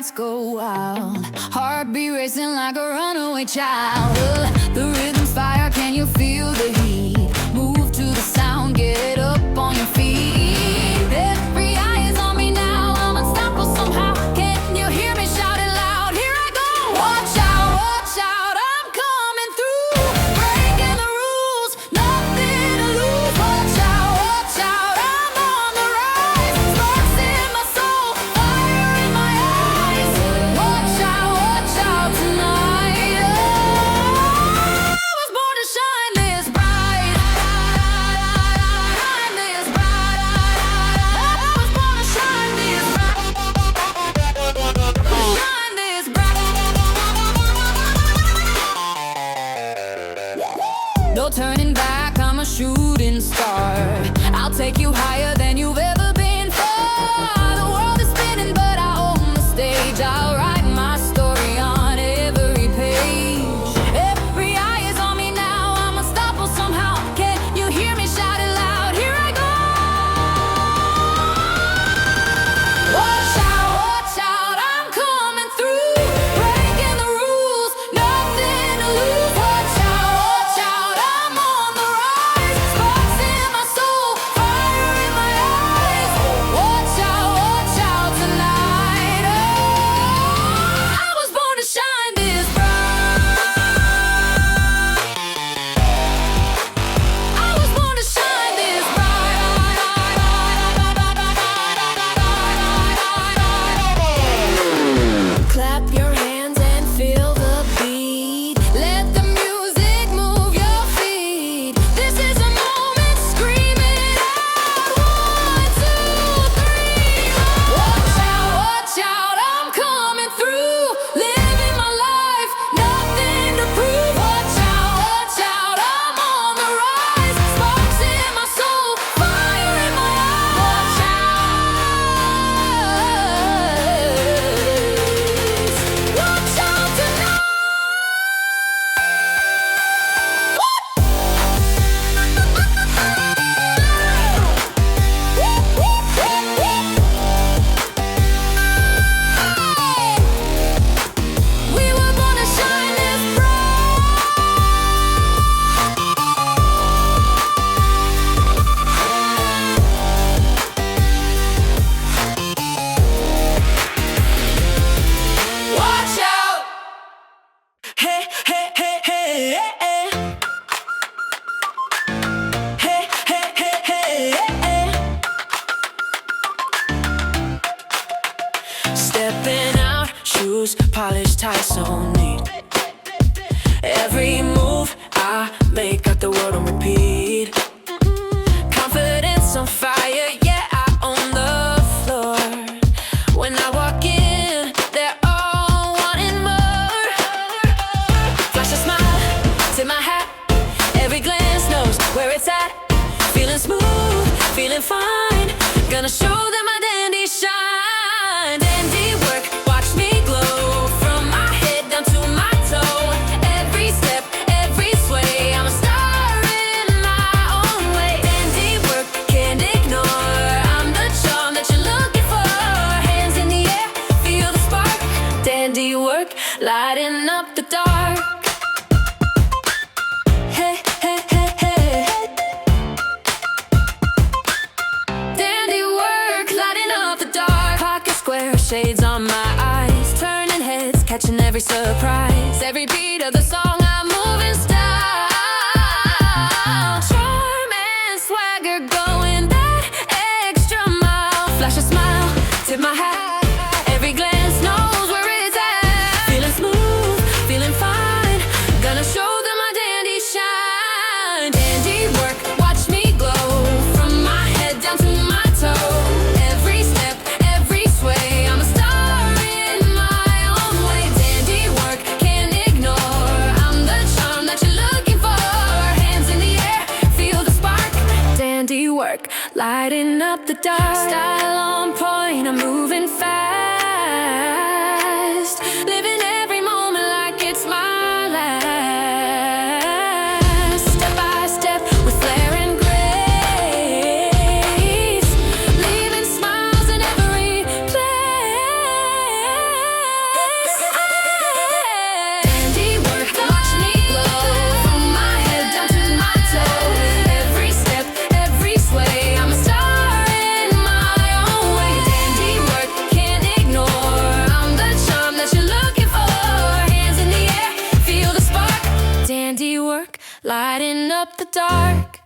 lights go wild, heartbeat racing like a runaway child. The rhythm's fire, can you feel the heat? Move to the sound, get up on your feet. Every eye is on me now, I'm unstoppable somehow. Can you hear me shouting loud? Here I go! Watch out, I'm coming through. Breaking the rules, nothing to lose. Watch out, I'm on the rise. Sparks in my soul, fire in my eyes. Watch out tonight. I was born to shine this bright. Shine this bright. I was born to shine this bright. Shine this bright. No turning back, I'm a shooting star. I'll take you higher than you've ever been far. The world is spinning, but I own the stage. I'll write my story on every page. Every eye is on me now, I'm unstoppable somehow. Can you hear me shouting loud? Here I go! Watch out, I'm coming through. Breaking the rules, nothing to lose. Watch out, I'm on the rise. Sparks in my soul, fire in my eyes. Watch out tonight. I was born to shine this bright. I was born to shine this bright. Clap your hands and feel the beat. Let the music move your feet. This is a moment, scream it out. 1, 2, 3, watch out, I'm coming through. Living my life, nothing to prove. Watch out, I'm on the rise. Sparks in my soul, fire in my eyes. Watch out tonight. We were born to shine this bright. Watch out! Hey, hey, hey, hey, hey, hey. Hey, hey, hey, hey, hey, hey. Stepping out, shoes polished, tie so neat. Every move I make, got the world on repeat. Confidence on fire, yeah, I own the floor. When I walk in, they're all wanting more. Flash a smile, tip my hat. Every glance knows where it's at. Feeling smooth, feeling fine. Gonna show them my dandy shine. Dandy work, watch me glow. From my head down to my toe. Every step, every sway, I'm a star in my own way. Dandy work, can't ignore. I'm the charm that you're looking for. Hands in the air, feel the spark. Dandy work, lighting up the dark. Hey, hey, hey, hey. Dandy work, lighting up the dark. Pocket square, shades on my eyes. Turning heads, catching every surprise. Every beat of the song, I'm moving style. Charm and swagger, going that extra mile. Flash a smile, tip my hat. Every glance knows where it's at. Feeling smooth, feeling fine. Gonna show them my dandy shine. Dandy work, watch me glow. From my head down to my toe. Every step, every sway, I'm a star in my own way. Dandy work, can't ignore. I'm the charm that you're looking for. Hands in the air, feel the spark. Dandy work, lighting up the dark. Style on point, I'm moving fast. Living every moment like it's my last. Step by step with flair and grace. Leaving smiles in every place. lighting up the dark.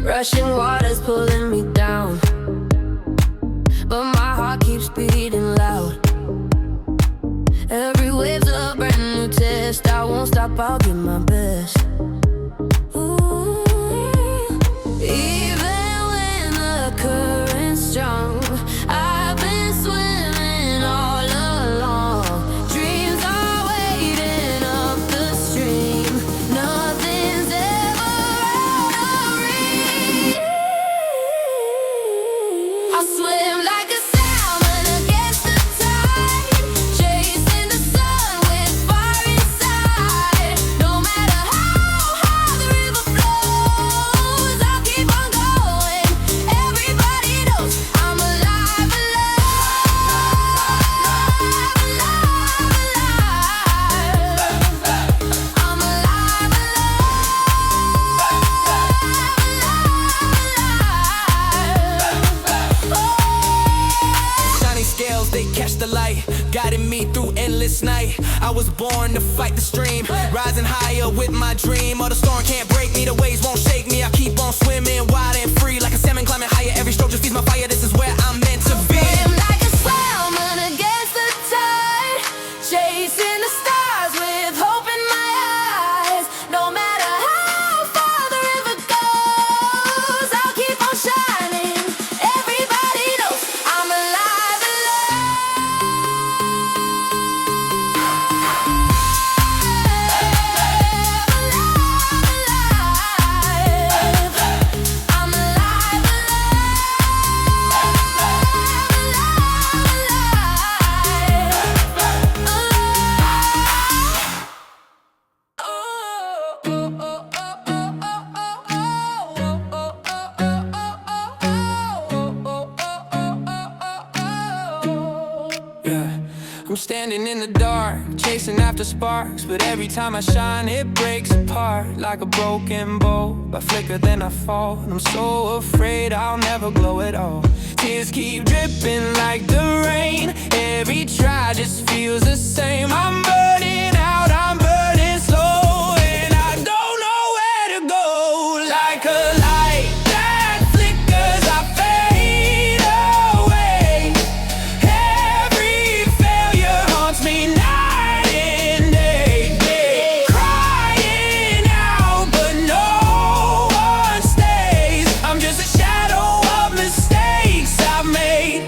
Rushing water's pulling me down, but my heart keeps beating loud. Every wave's a brand new test. I won't stop, I'll give my best. Ooh. Even when the current's strong, I've been swimming all along. Dreams are waiting up the stream. Nothing's ever out of reach. I swim like a salmon against the tide, chasing the sun with fire inside. No matter how high the river flows, I'll keep on going. Everybody knows I'm alive, I'm alive, Shining scales, they catch the light, guiding me through endless night. I was born to fight the stream, rising higher with my dream. Oh, the storm can't break me, the waves won't shake me. I keep on swimming wide and free, like a salmon climbing higher. Every stroke just feeds my fire, this is where I'm meant to be. swim like a salmon against the tide, chasing the stars with hope in my eyes. No matter how far the river goes, I'll keep on shining. Everybody knows I'm alive, I'm alive, Yeah, I'm standing in the dark, chasing after sparks, but every time I shine, it breaks apart like a broken bow. I flicker, then I fall, and I'm so afraid I'll never glow at all. Tears keep dripping like the rain. Every try just feels the same. I'm burning out, I'm burning slow, and I don't know where to go. Like a light that flickers, I fade away. Every failure haunts me night and day. Crying out, but no one stays. I'm just a shadow of mistakes I've made.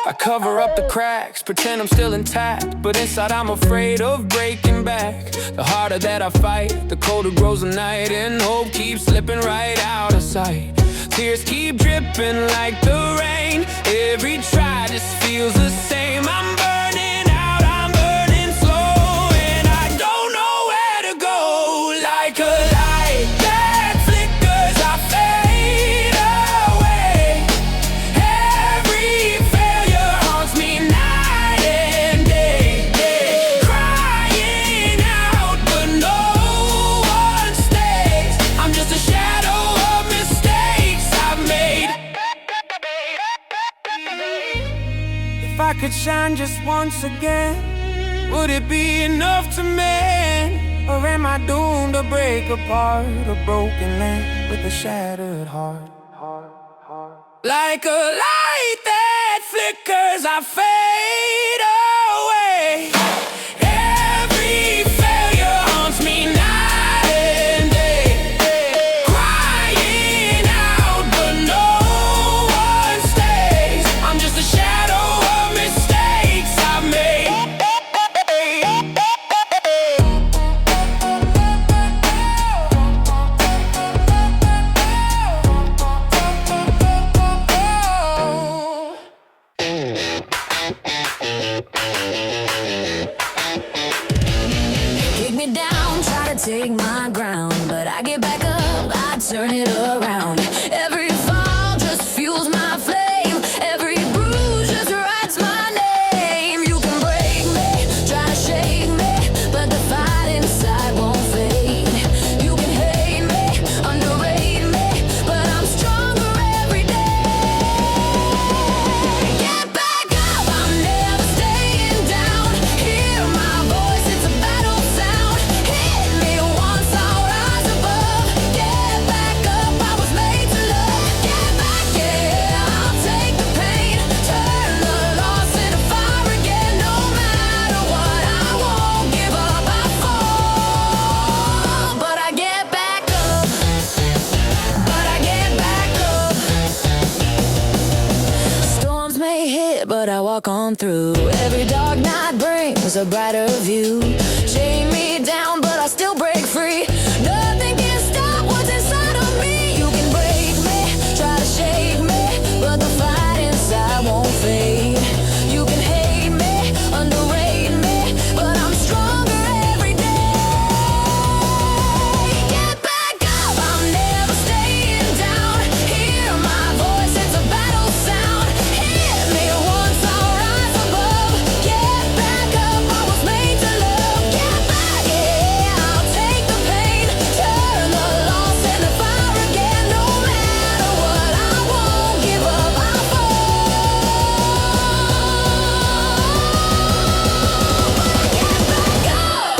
I cover up the cracks, pretend I'm still intact, but inside I'm afraid of breaking back. The harder that I fight, the colder grows the night, and hope keeps slipping right out of sight. Tears keep dripping like the rain. Every try just feels the same. I'm burning out, I'm burning slow, and I don't know where to go. Like a light that flickers, I fade away. Every failure haunts me night and day. Crying out, but no one stays. I'm just a shadow of mistakes I've made. If I could shine just once again, would it be enough to mend? Or am I doomed to break apart, a broken land with a shattered heart? Like a light that flickers, I fade away. Every failure haunts me night and day. Crying out, but no one stays. I'm just a shadow of mistakes I've made. kick me down, try to take my ground, but I get back up, I turn it around. Every fall just fuels my flame. Every bruise just writes my name. You can break me, try to shake me, but the fight inside won't fade. You can hate me, underrate me, but I'm stronger every day. walk on through. Every dark night brings a brighter view. Chain me down, but I still break free. Nothing can stop what's inside of me. You can break me, try to shake me, but the fight inside won't fade. You can hate me, underrate me, but I'm stronger every day. Get back up, I'm never staying down. Hear my voice, it's a battle sound. Hit me once, I'll rise above. Get back up, I was made to love. Get back, yeah, I'll take the pain. Turn the loss into fire again. No matter what, I won't give up, I'll fall. Get back up.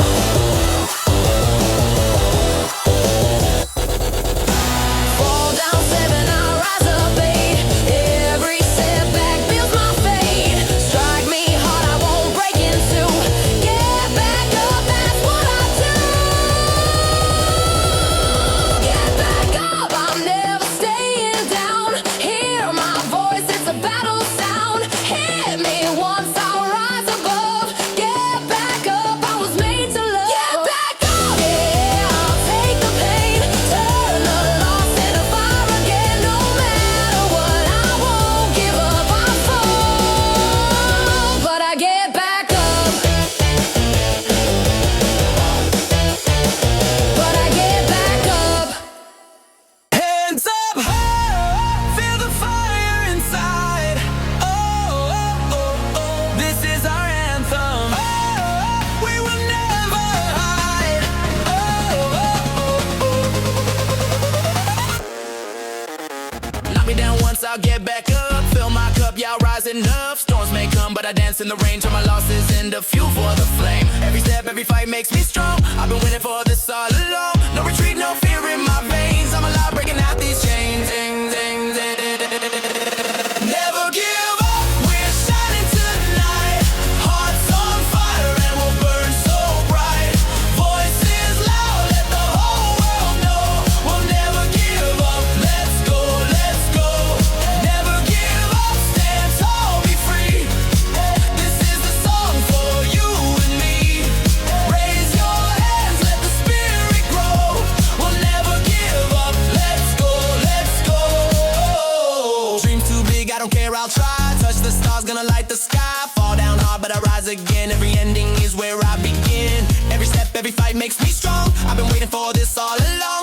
Fall down 7, I'll rise up 8. Every setback builds my fate. Strike me hard, I won't break in two. Get back up, that's what I do. Get back up, I'm never staying down. Hear my voice, it's a battle sound. Hit me once, I'll rise above. Get back up, I was made to love. Get back up, yeah, I'll take the pain. Turn the loss into fire again. No matter what, I won't give up, I'll fall, but I get back up. But I get back up. Hands up, feel the fire inside. Oh, oh, oh, oh, this is our anthem. Oh, we will never hide. Oh, oh, oh, oh. Knock me down once, I'll get back up. Fill my cup, yeah, I'll rise enough. Storms may come, but I dance in the rain. Turn my losses into fuel for the flame. Every step, every fight makes me strong. I've been waiting for this all along. No retreat, no fear in my veins. I'm alive, breaking out these chains. Ding, ding, ding, ding, ding, ding, ding. Never give up, we're shining tonight. Hearts on fire and we'll burn so bright. Voices loud, let the whole world know. We'll never give up, let's go, let's go. Never give up, stand tall, be free. This is the song for you and me. Raise your hands, let the spirit grow. We'll never give up, let's go, let's go. Dreams too big, I don't care, I'll try. Touch the stars, gonna light the sky. Fall down hard, but I rise again. Every ending is where I begin. Every step, every fight makes me strong. I've been waiting for this all along.